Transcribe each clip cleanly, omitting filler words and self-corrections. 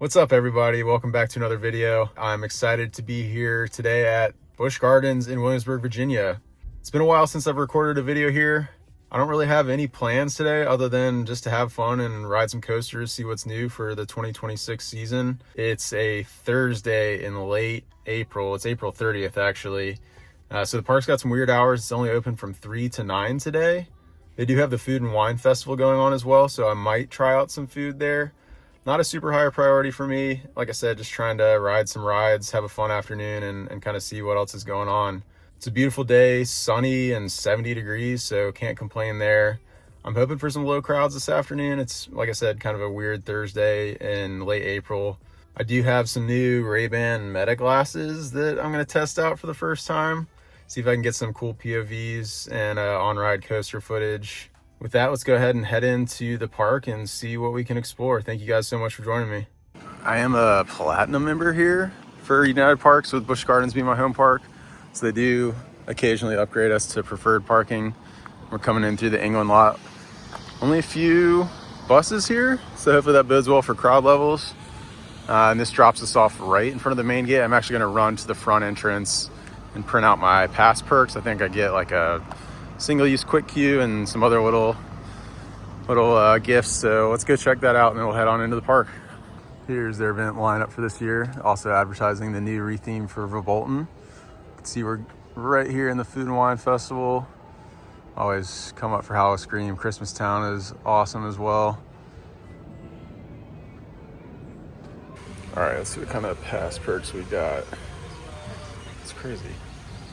What's up, everybody? Welcome back to another video. I'm excited to be here today at Busch Gardens in Williamsburg, Virginia. It's been a while since I've recorded a video here. I don't really have any plans today other than just to have fun and ride some coasters, see what's new for the 2026 season. It's a Thursday in late April. It's April 30th, actually. So the park's got some weird hours. It's only open from 3 to 9 today. They do have the Food and Wine Festival going on as well, so I might try out some food there. Not a super high priority for me. Like I said, just trying to ride some rides, have a fun afternoon, and kind of see what else is going on. It's a beautiful day, sunny and 70 degrees, so can't complain there. I'm hoping for some low crowds this afternoon. It's, like I said, kind of a weird Thursday in late April. I do have some new Ray-Ban Meta glasses that I'm going to test out for the first time. See if I can get some cool POVs and on-ride coaster footage. With that, let's go ahead and head into the park and see what we can explore. Thank you guys so much for joining me. I am a Platinum member here for United Parks, with Busch Gardens being my home park. So they do occasionally upgrade us to preferred parking. We're coming in through the England lot. Only a few buses here, so hopefully that bodes well for crowd levels. And this drops us off right in front of the main gate. I'm actually gonna run to the front entrance and print out my pass perks. I think I get like a single-use quick queue and some other little gifts. So let's go check that out and then we'll head on into the park. Here's their event lineup for this year. Also advertising the new retheme for Verbolten. You can see we're right here in the Food and Wine Festival. Always come up for Howl-O-Scream. Christmas Town is awesome as well. All right, let's see what kind of pass perks we got. It's crazy.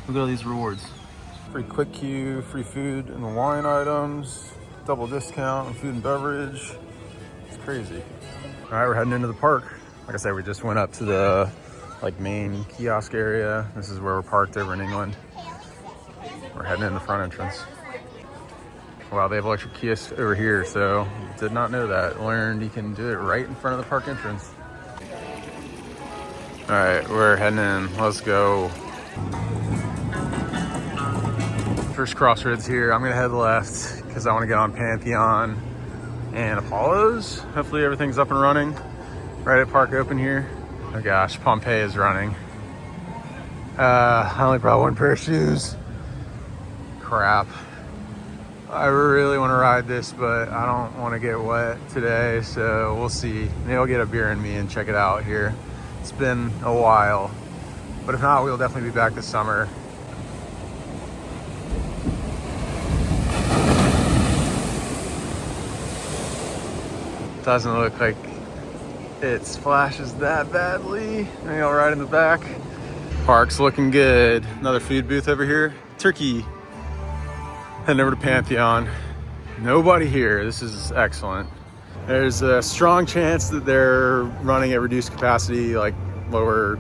Look at all these rewards. Free quick queue, free food and wine items, double discount on food and beverage. It's crazy. All right, we're heading into the park. Like I said, we just went up to the main kiosk area. This is where we're parked over in England. We're heading in the front entrance. Wow, they have electric kiosks over here, so did not know that. Learned you can do it right in front of the park entrance. All right, we're heading in. Let's go. First crossroads here. I'm gonna head left because I want to get on Pantheon and Apollo's. Hopefully everything's up and running right at park open here. Oh gosh, Pompeii is running. I only brought one pair of shoes. Crap. I really want to ride this, but I don't want to get wet today, so we'll see. Maybe I'll get a beer in me and check it out here. It's been a while, but if not, we'll definitely be back this summer. Doesn't look like it splashes that badly. Maybe I'll ride in the back. Park's looking good. Another food booth over here. Turkey. Heading over to Pantheon. Nobody here. This is excellent. There's a strong chance that they're running at reduced capacity, like lower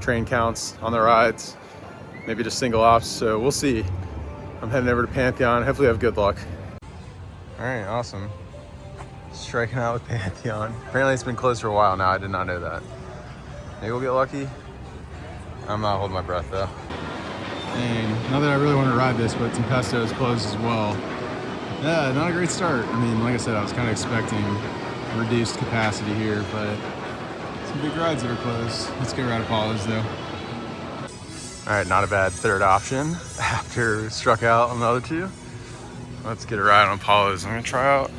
train counts on the rides. Maybe just single ops, so we'll see. I'm heading over to Pantheon. Hopefully I have good luck. All right, awesome. Striking out with Pantheon. Apparently it's been closed for a while now. I did not know that. Maybe we'll get lucky. I'm not holding my breath though. And not that I really want to ride this, but Tempesto is closed as well. Yeah, not a great start. I mean, like I said, I was kind of expecting reduced capacity here, but some big rides that are closed. Let's go ride Apollo's though. All right, not a bad third option after struck out on the other two. Let's get a ride on Apollo's. I'm gonna try out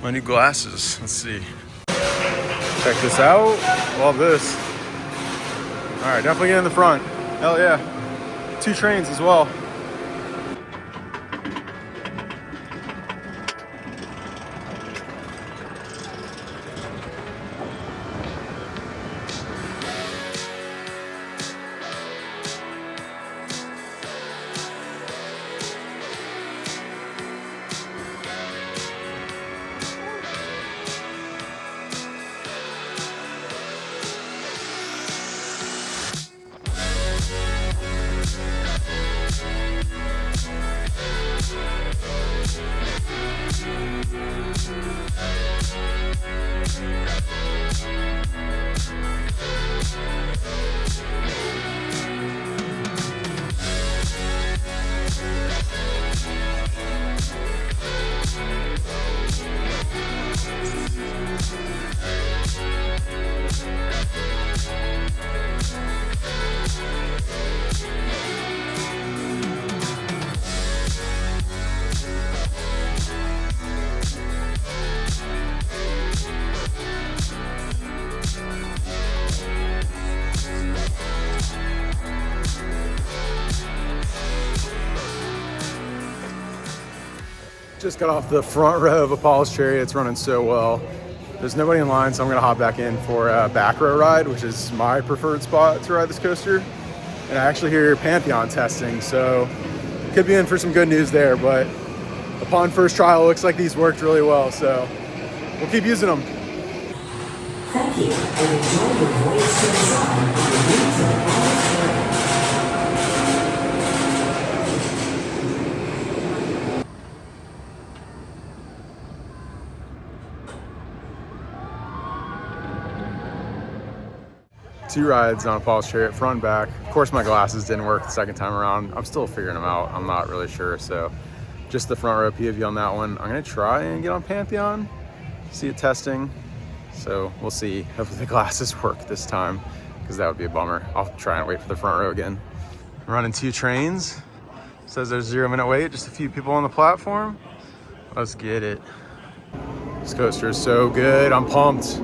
my new glasses. Let's see. Check this out. Love this. All right, definitely get in the front. Hell yeah. 2 trains as well. Just got off the front row of Apollo's Chariot. It's running so well. There's nobody in line, so I'm gonna hop back in for a back row ride, which is my preferred spot to ride this coaster. And I actually hear Pantheon testing, so could be in for some good news there, but upon first trial, it looks like these worked really well, so we'll keep using them. Thank you, and enjoy your voyage to the sun on the way to the Apollo's Chariot. Two rides on Apollo's Chariot, front and back. Of course, my glasses didn't work the second time around. I'm still figuring them out. I'm not really sure, so just the front row POV on that one. I'm gonna try and get on Pantheon, see it testing. So we'll see. Hopefully the glasses work this time, because that would be a bummer. I'll try and wait for the front row again. Running two trains. Says there's a 0-minute wait, just a few people on the platform. Let's get it. This coaster is so good. I'm pumped.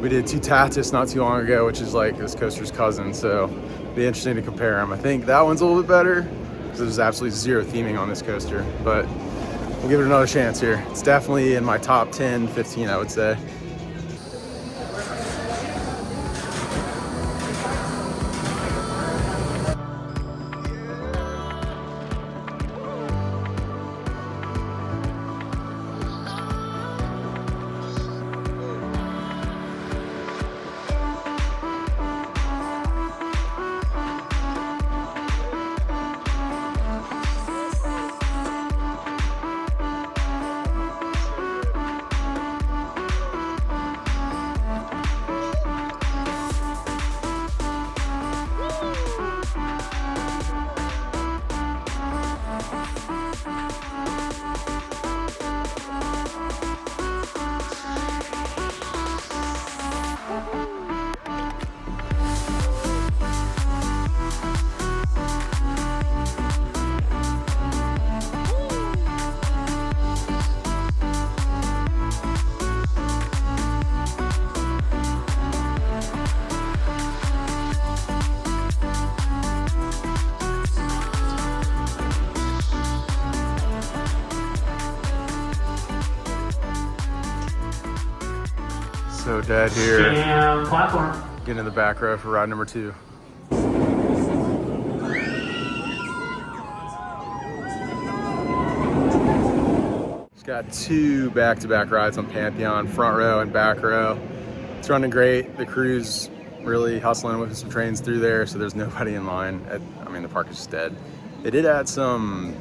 We did Tutatis not too long ago, which is like this coaster's cousin, so it'll be interesting to compare them. I think that one's a little bit better because there's absolutely zero theming on this coaster, but we'll give it another chance here. It's definitely in my top 10, 15, I would say. So dead here. Damn, platform. Getting in the back row for ride number 2. Just got 2 back-to-back rides on Pantheon, front row and back row. It's running great. The crew's really hustling with some trains through there, so there's nobody in line. I mean, the park is just dead. They did add some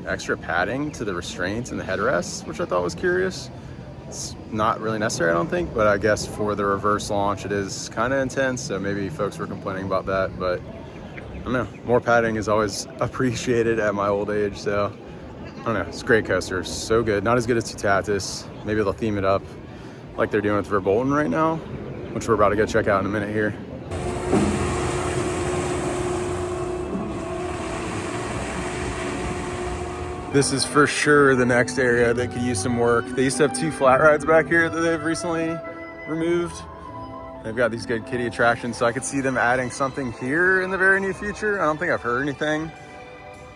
extra padding to the restraints and the headrests, which I thought was curious. It's not really necessary, I don't think, but I guess for the reverse launch, it is kind of intense, so maybe folks were complaining about that, but I don't know. More padding is always appreciated at my old age, so I don't know. It's a great coaster, so good. Not as good as Tutatis. Maybe they'll theme it up like they're doing with Verbolten right now, which we're about to go check out in a minute here. This is for sure the next area that could use some work. They used to have 2 flat rides back here that they've recently removed. They've got these good kiddie attractions, so I could see them adding something here in the very near future. I don't think I've heard anything,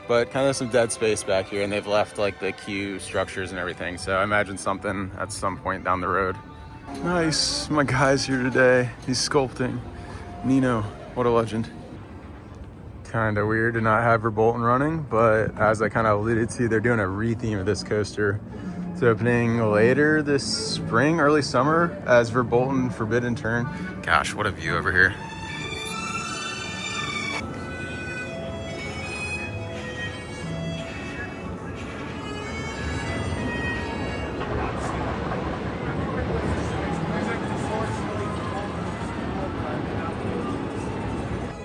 but kind of some dead space back here, and they've left like the queue structures and everything. So I imagine something at some point down the road. Nice, my guy's here today. He's sculpting. Nino, what a legend. Kind of weird to not have Verbolten running, but as I kind of alluded to, they're doing a retheme of this coaster. It's opening later this spring, early summer, as Verbolten Forbidden Turn. Gosh, what a view over here.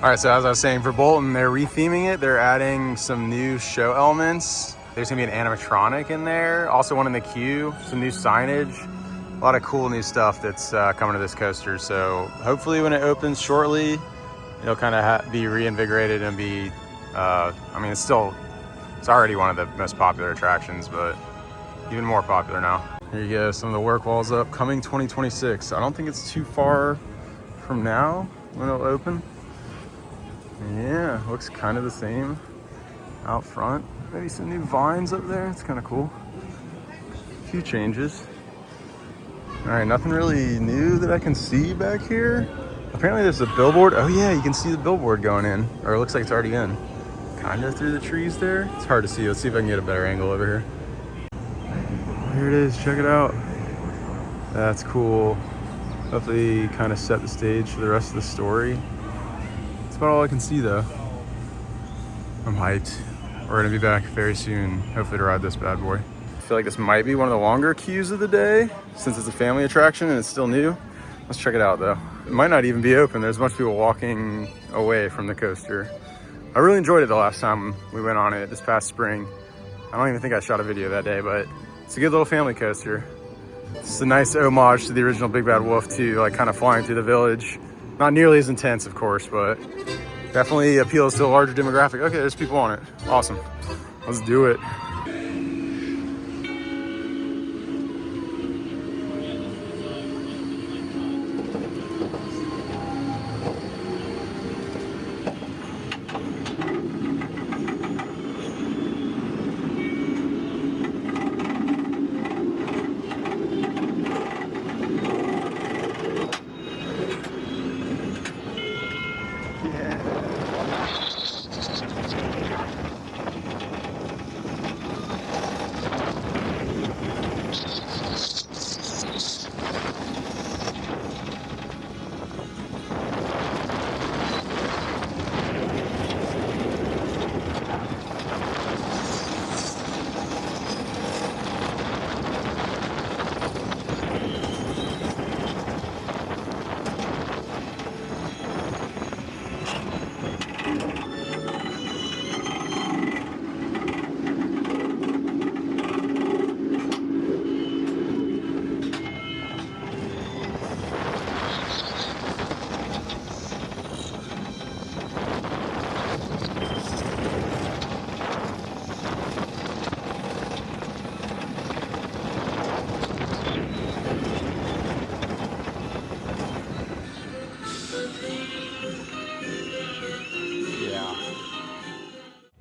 All right, so as I was saying, Verbolten, they're retheming it. They're adding some new show elements. There's gonna be an animatronic in there, also one in the queue, some new signage, a lot of cool new stuff that's coming to this coaster. So hopefully when it opens shortly, it'll kind of be reinvigorated and be, I mean, it's already one of the most popular attractions, but even more popular now. Here you go, some of the work walls up, coming 2026. I don't think it's too far from now when it'll open. Yeah, looks kind of the same out front. Maybe some new vines up there. It's kind of cool. A few changes. All right, nothing really new that I can see back here. Apparently there's a billboard. Oh yeah, you can see the billboard going in, or it looks like it's already in. Kind of through the trees there. It's hard to see. Let's see if I can get a better angle over here. Here it is, check it out. That's cool. Hopefully kind of set the stage for the rest of the story. That's about all I can see though. I'm hyped. We're gonna be back very soon, hopefully to ride this bad boy. I feel like this might be one of the longer queues of the day since it's a family attraction and it's still new. Let's check it out though. It might not even be open. There's a bunch of people walking away from the coaster. I really enjoyed it the last time we went on it this past spring. I don't even think I shot a video that day, but it's a good little family coaster. It's a nice homage to the original Big Bad Wolf too, like kind of flying through the village. Not nearly as intense, of course, but definitely appeals to a larger demographic. Okay, there's people on it. Awesome. Let's do it.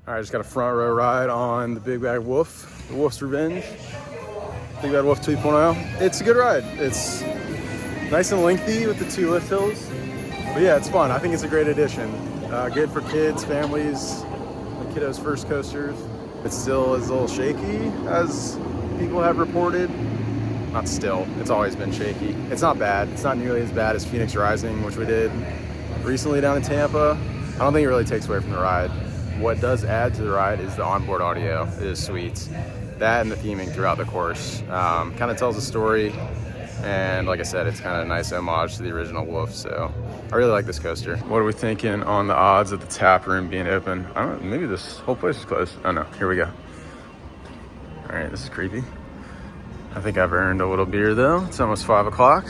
All right, just got a front row ride on the Big Bad Wolf, the Wolf's Revenge, Big Bad Wolf 2.0. It's a good ride. It's nice and lengthy with the 2 lift hills, but yeah, it's fun. I think it's a great addition. Good for kids, families, the kiddos' first coasters. It still is a little shaky, as people have reported. Not still, it's always been shaky. It's not bad. It's not nearly as bad as Phoenix Rising, which we did recently down in Tampa. I don't think it really takes away from the ride. What does add to the ride is the onboard audio. It is sweet. That and the theming throughout the course. Kind of tells a story. And like I said, it's kind of a nice homage to the original Wolf. So I really like this coaster. What are we thinking on the odds of the tap room being open? I don't know, maybe this whole place is closed. Oh no, here we go. All right, this is creepy. I think I've earned a little beer though. It's almost 5 o'clock.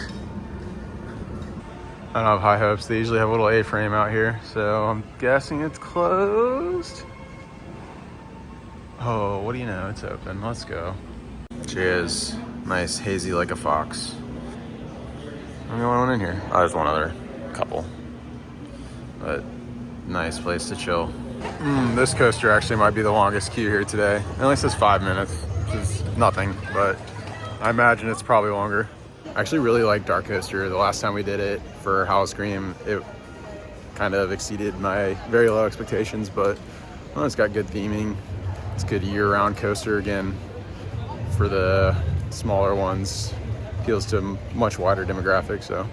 I don't have high hopes. They usually have a little A-frame out here, so I'm guessing it's closed. Oh, what do you know? It's open. Let's go. Cheers. Nice, hazy like a fox. I'm the only one in here. Oh, there's one other couple. But nice place to chill. This coaster actually might be the longest queue here today. It only says 5 minutes, which is nothing, but I imagine it's probably longer. I actually really like Dark Coaster. The last time we did it for Howl-O-Scream, it kind of exceeded my very low expectations, but well, it's got good theming. It's a good year-round coaster again for the smaller ones. Appeals to a much wider demographic, so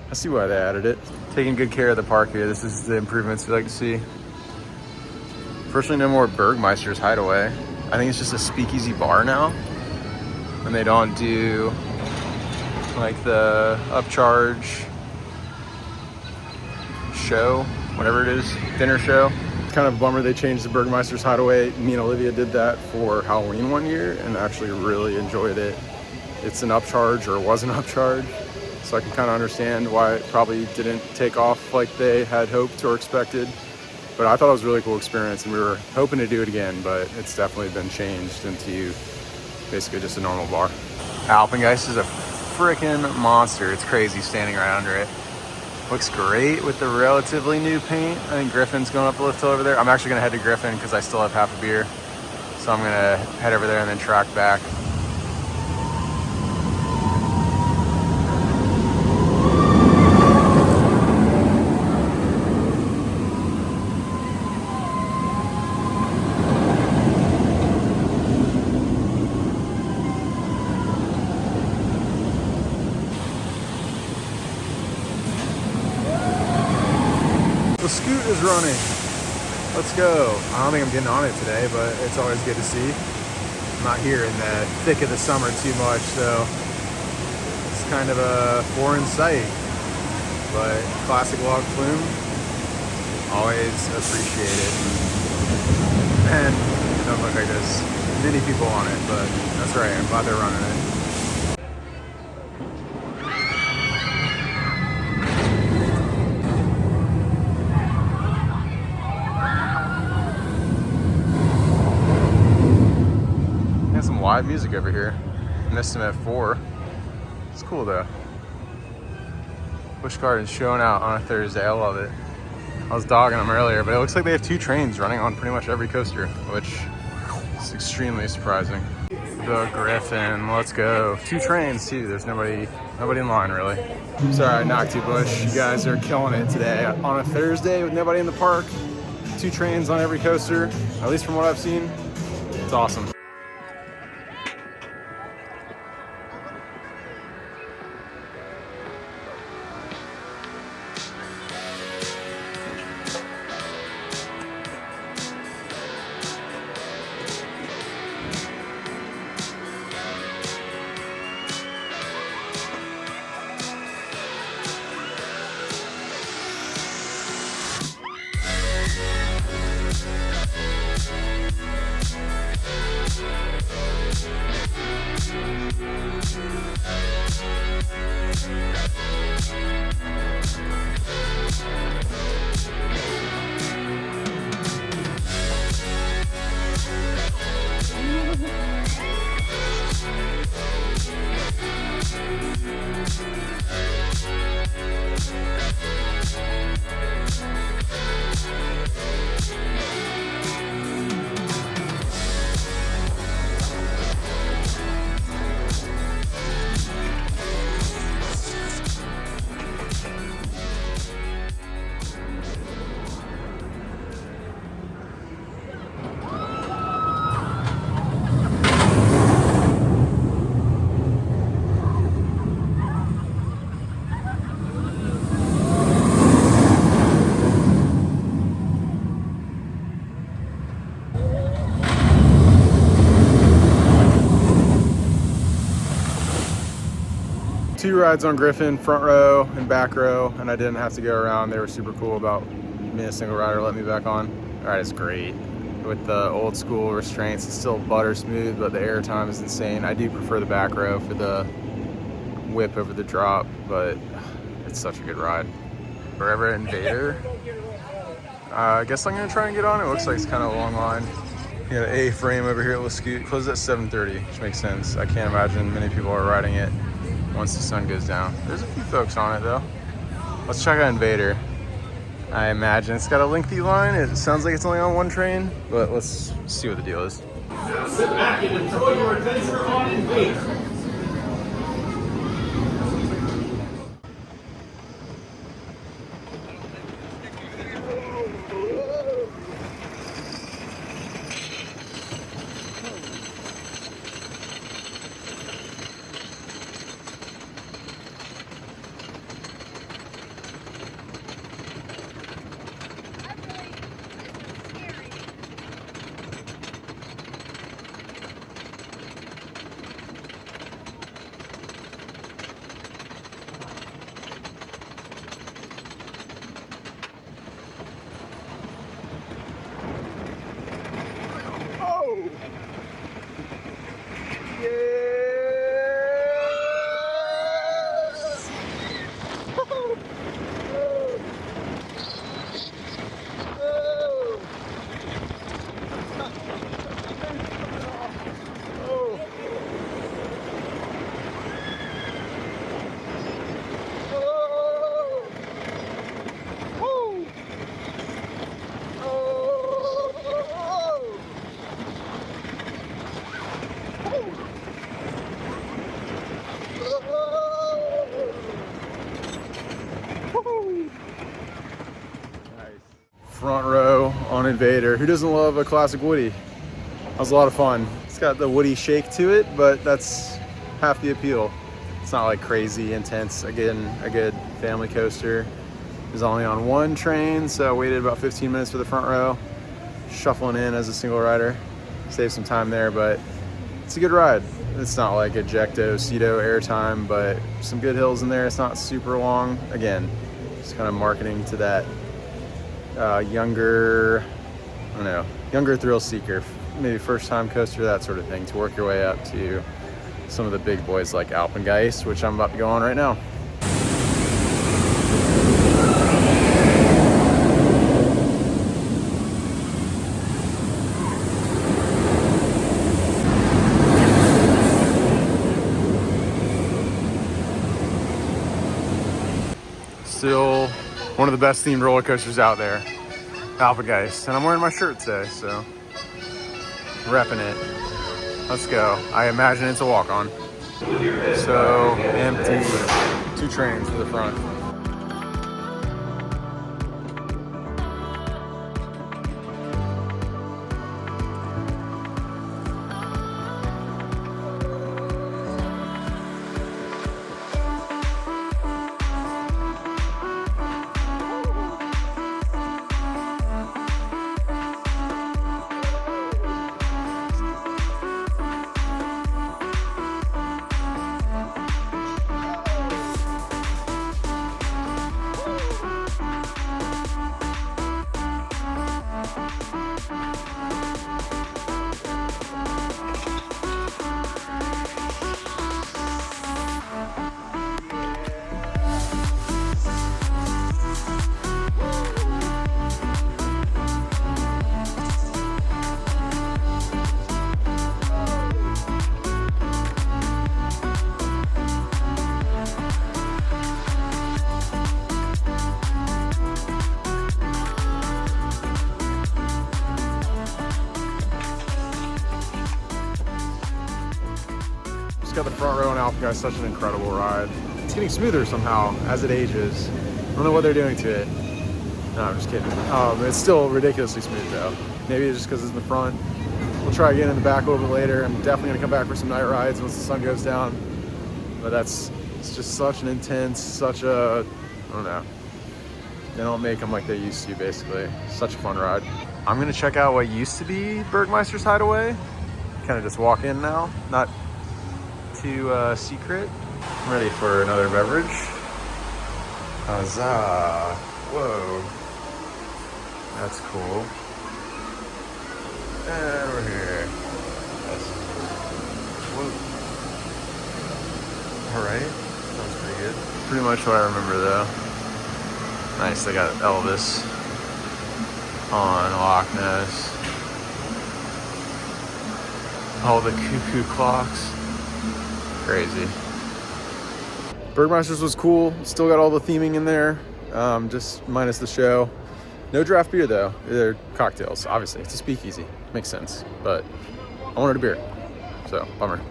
I see why they added it. Taking good care of the park here. This is the improvements we like to see. Personally, no more Bergmeister's Hideaway. I think it's just a speakeasy bar now, and they don't do like the upcharge show, whatever it is, dinner show. It's kind of a bummer they changed the Bergmeister's Hideaway. Me and Olivia did that for Halloween one year and actually really enjoyed it. It's an upcharge, or was an upcharge, so I can kind of understand why it probably didn't take off like they had hoped or expected. But I thought it was a really cool experience, and we were hoping to do it again, but it's definitely been changed into basically just a normal bar. Alpengeist is a freaking monster. It's crazy standing right under it. Looks great with the relatively new paint. I think Griffin's going up the lift hill over there. I'm actually gonna head to Griffin because I still have half a beer. So I'm gonna head over there and then track back. The scoot is running. Let's go. I don't think I'm getting on it today, but it's always good to see. I'm not here in the thick of the summer too much, so it's kind of a foreign sight. But classic log flume, always appreciated. And it doesn't look like there's many people on it, but that's right. I'm glad they're running it. Some live music over here. Missed him at 4. It's cool though. Busch Gardens showing out on a Thursday. I love it. I was dogging them earlier, but it looks like they have 2 trains running on pretty much every coaster, which is extremely surprising. The Griffin, let's go. 2 trains too. There's nobody in line really. Sorry I knocked you, Busch. You guys are killing it today. On a Thursday with nobody in the park, 2 trains on every coaster, at least from what I've seen. It's awesome. Two rides on Griffin, front row and back row, and I didn't have to go around. They were super cool about being a single rider, let me back on. All right, it's great. With the old school restraints, it's still butter smooth, but the air time is insane. I do prefer the back row for the whip over the drop, but it's such a good ride. Forever Invader. I guess I'm gonna try and get on. It looks like it's kind of a long line. You got an A-frame over here at Lascoot. Closes at 7:30, which makes sense. I can't imagine many people are riding it once the sun goes down. There's a few folks on it though. Let's check out Invader. I imagine it's got a lengthy line. It sounds like it's only on 1 train, but let's see what the deal is. Now sit back and enjoy your adventure on Invader. front row on Invader. Who doesn't love a classic Woody? That was a lot of fun. It's got the Woody shake to it, but that's half the appeal. It's not like crazy intense. Again, a good family coaster. It was only on one train, so I waited about 15 minutes for the front row. Shuffling in as a single rider. Saved some time there, but it's a good ride. It's not like Ejecto, Cedo airtime, but some good hills in there. It's not super long. Again, just kind of marketing to that younger, I don't know, younger thrill seeker, maybe first time coaster, that sort of thing, to work your way up to some of the big boys like Alpengeist, which I'm about to go on right now. Still one of the best themed roller coasters out there, Alpengeist. And I'm wearing my shirt today, so repping it. Let's go. I imagine it's a walk-on. So empty. 2 trains to the front. Just got the front row on Alpengeist, such an incredible ride. It's getting smoother somehow as it ages. I don't know what they're doing to it. No, I'm just kidding. It's still ridiculously smooth though. Maybe it's just because it's in the front. We'll try again in the back a little bit later. I'm definitely gonna come back for some night rides once the sun goes down. But it's just such an intense, such a, I don't know. They don't make them like they used to, basically. Such a fun ride. I'm gonna check out what used to be Bergmeister's Hideaway. Kind of just walk in now, not too secret. I'm ready for another beverage. Huzzah! Whoa, that's cool. And we're here. Whoa. All right, sounds pretty good. Pretty much what I remember though. Nice, they got Elvis on Loch Ness. All the cuckoo clocks. Crazy. Bergmeister's was cool. Still got all the theming in there, just minus the show. No draft beer though. They're cocktails, obviously. It's a speakeasy. Makes sense. But I wanted a beer, so bummer.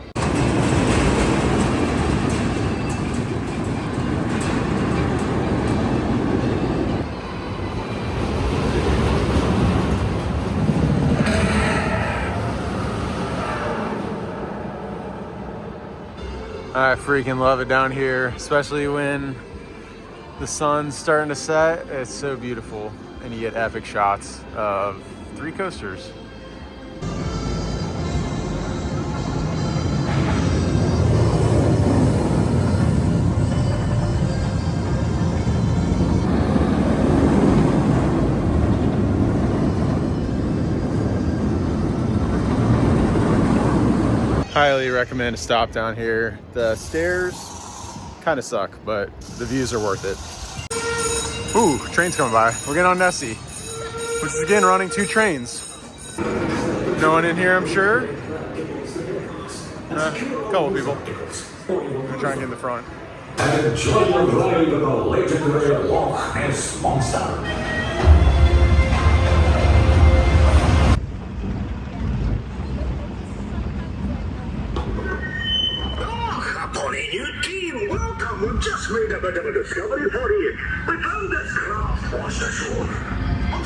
I freaking love it down here, especially when the sun's starting to set. It's so beautiful, and you get epic shots of 3 coasters. Highly recommend a stop down here. The stairs kind of suck, but the views are worth it. Ooh, train's coming by. We're getting on Nessie, which is again running 2 trains. No one in here, I'm sure. A couple people. I'm gonna try and get in the front. Enjoy your ride on the legendary Loch Ness Monster. Welcome, we've just made a bit of a discovery for you. We found this craft washed ashore on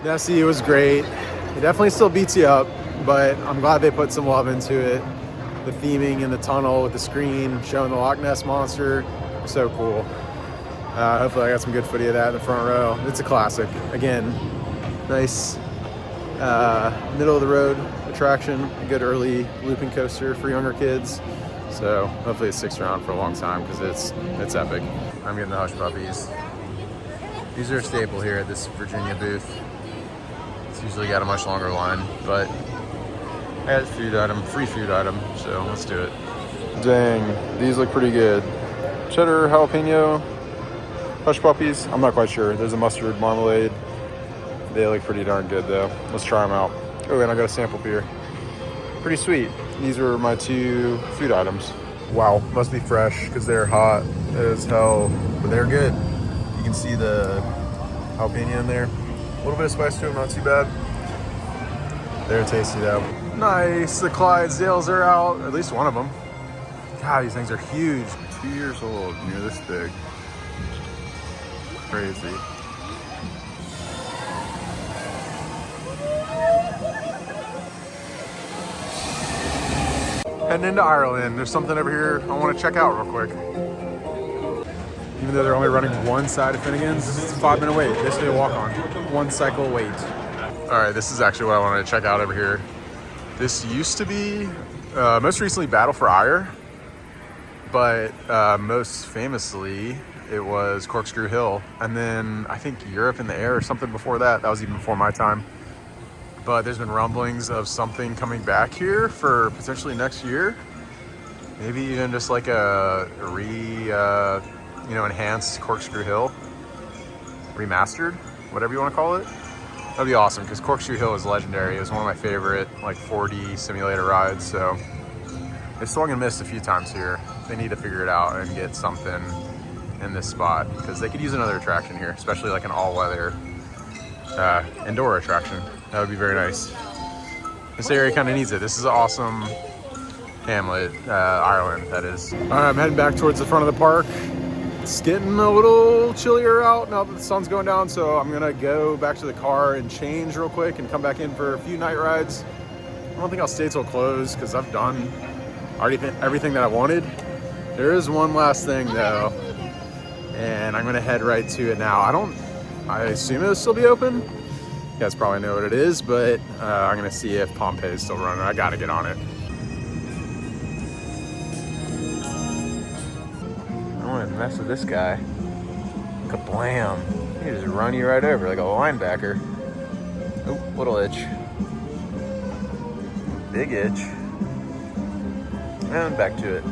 Nessie was great. It definitely still beats you up, but I'm glad they put some love into it. The theming in the tunnel with the screen showing the Loch Ness Monster, so cool. Hopefully I got some good footage of that in the front row. It's a classic. Again, nice middle of the road attraction, a good early looping coaster for younger kids. So hopefully it sticks around for a long time because it's epic. I'm getting the Hush Puppies. These are a staple here at this Virginia booth. It's usually got a much longer line, but I got food item, free food item, so let's do it. Dang, these look pretty good. Cheddar jalapeno Hush Puppies. I'm not quite sure. There's a mustard marmalade. They look pretty darn good though. Let's try them out. Oh, and I got a sample beer. Pretty sweet. These were my 2 food items. Wow, must be fresh because they're hot as hell, but they're good. You can see the jalapeno in there. A little bit of spice to them, not too bad. They're tasty though. Nice, the Clydesdales are out, at least one of them. God, these things are huge. 2 years old, near this big. Crazy. Heading into Ireland. There's something over here I want to check out real quick. Even though they're only running one side of Finnegan's, it's a 5-minute wait. Basically a walk on. 1 cycle wait. All right, this is actually what I wanted to check out over here. This used to be, most recently Battle for Ire, but most famously it was Corkscrew Hill. And then I think Europe in the Air or something before that. That was even before my time. But there's been rumblings of something coming back here for potentially next year. Maybe even just like a enhanced Corkscrew Hill, remastered, whatever you want to call it. That'd be awesome because Corkscrew Hill is legendary. It was one of my favorite like 4D simulator rides. So they swung and missed a few times here. They need to figure it out and get something in this spot because they could use another attraction here, especially like an all-weather indoor attraction. That would be very nice. This area kind of needs it. This is an awesome hamlet, Ireland, that is. All right, I'm heading back towards the front of the park. It's getting a little chillier out now that the sun's going down, so I'm gonna go back to the car and change real quick and come back in for a few night rides. I don't think I'll stay till close because I've done everything that I wanted. There is one last thing though, and I'm gonna head right to it now. I assume it'll still be open. You guys probably know what it is, but I'm gonna see if Pompeii is still running. I gotta get on it. I want to mess with this guy. Kablam. He just run you right over like a linebacker. Oh, little itch. Big itch. And back to it.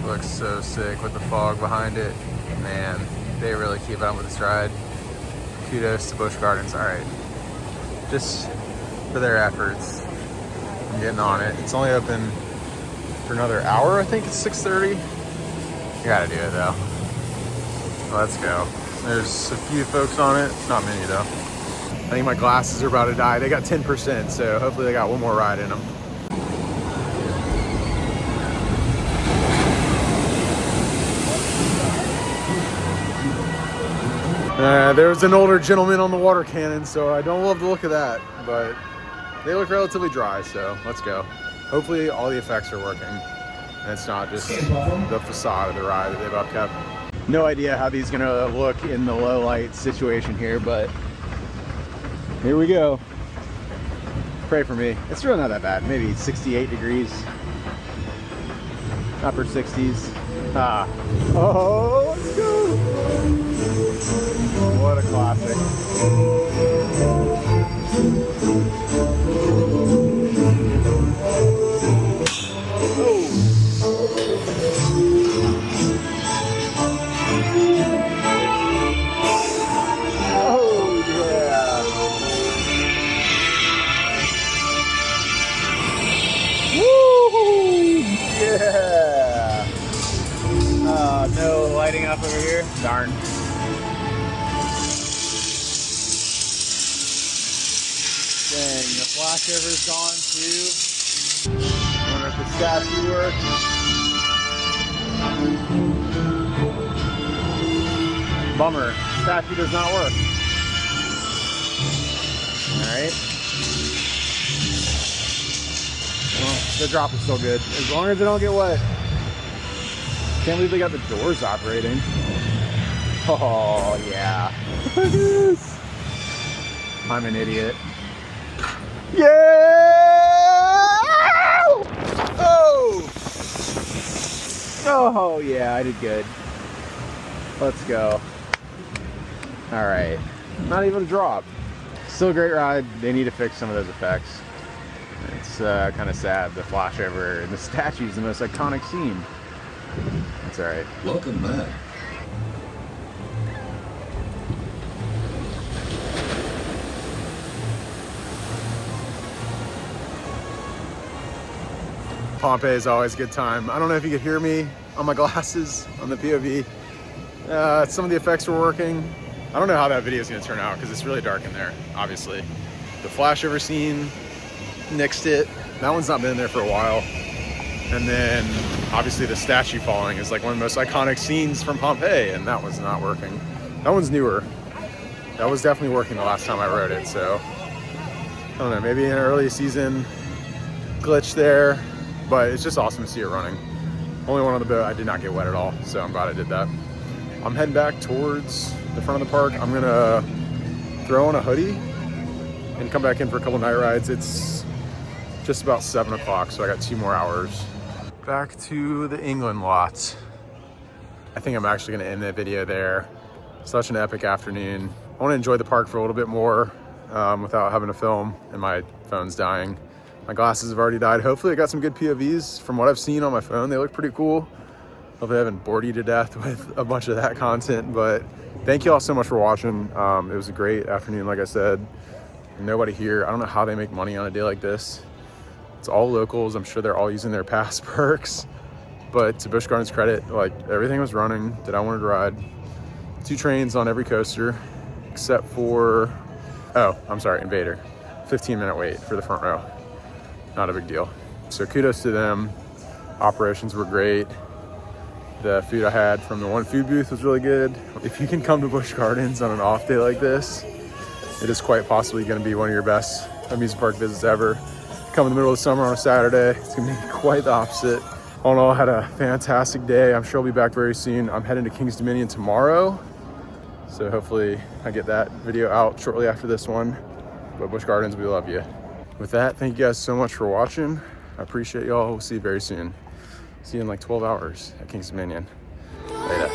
Looks so sick with the fog behind it. Man, they really keep up with this ride. Kudos to Busch Gardens. All right, just for their efforts, I'm getting on it. It's only open for another hour. I think it's 6:30. You gotta do it though. Let's go. There's a few folks on it, not many though. I think my glasses are about to die. They got 10%, so hopefully they got one more ride in them. There was an older gentleman on the water cannon, so I don't love the look of that, but they look relatively dry, so let's go. Hopefully all the effects are working, and it's not just the facade of the ride that they've upkept. No idea how these are gonna look in the low light situation here, but here we go. Pray for me. It's really not that bad. Maybe 68 degrees. Upper 60s. Ah. Oh, let's go. What a classic. No lighting up over here. Darn. Dang, the flashover's gone too. I wonder if the statue works. Bummer. Statue does not work. Alright. Well, the drop is still good. As long as they don't get wet. Can't believe they got the doors operating. Oh, yeah. Look at this. I'm an idiot. Yeah! Oh! Oh, yeah, I did good. Let's go. All right. Not even a drop. Still a great ride. They need to fix some of those effects. It's kind of sad. The flashover and the statue is the most iconic scene. That's all right. Welcome back. Pompeii is always a good time. I don't know if you could hear me on my glasses on the POV. Some of the effects were working. I don't know how that video is going to turn out because it's really dark in there, obviously. The flashover scene, nixed it. That one's not been in there for a while. And then obviously the statue falling is like one of the most iconic scenes from Pompeii, and that was not working. That one's newer. That was definitely working the last time I rode it, so I don't know, maybe an early season glitch there, but it's just awesome to see it running. Only one on the boat, I did not get wet at all, so I'm glad I did that. I'm heading back towards the front of the park. I'm gonna throw on a hoodie and come back in for a couple night rides. It's just about 7 o'clock, so I got 2 more hours. Back to the England lot. I think I'm actually gonna end the video there. Such an epic afternoon. I wanna enjoy the park for a little bit more without having to film and my phone's dying. My glasses have already died. Hopefully I got some good POVs. From what I've seen on my phone, they look pretty cool. Hopefully I haven't bored you to death with a bunch of that content, but thank you all so much for watching. It was a great afternoon, like I said. Nobody here. I don't know how they make money on a day like this. It's all locals. I'm sure they're all using their pass perks, but to Busch Gardens' credit, like everything was running that I wanted to ride. 2 trains on every coaster, except for, oh, I'm sorry, Invader. 15-minute wait for the front row. Not a big deal. So kudos to them. Operations were great. The food I had from the one food booth was really good. If you can come to Busch Gardens on an off day like this, it is quite possibly going to be one of your best amusement park visits ever. Come in the middle of the summer on a Saturday, it's going to be quite the opposite. All in all, I had a fantastic day. I'm sure I'll be back very soon. I'm heading to King's Dominion tomorrow, so hopefully I get that video out shortly after this one. But Busch Gardens, we love you. With that, thank you guys so much for watching. I appreciate y'all. We'll see you very soon. See you in like 12 hours at King's Dominion. Later.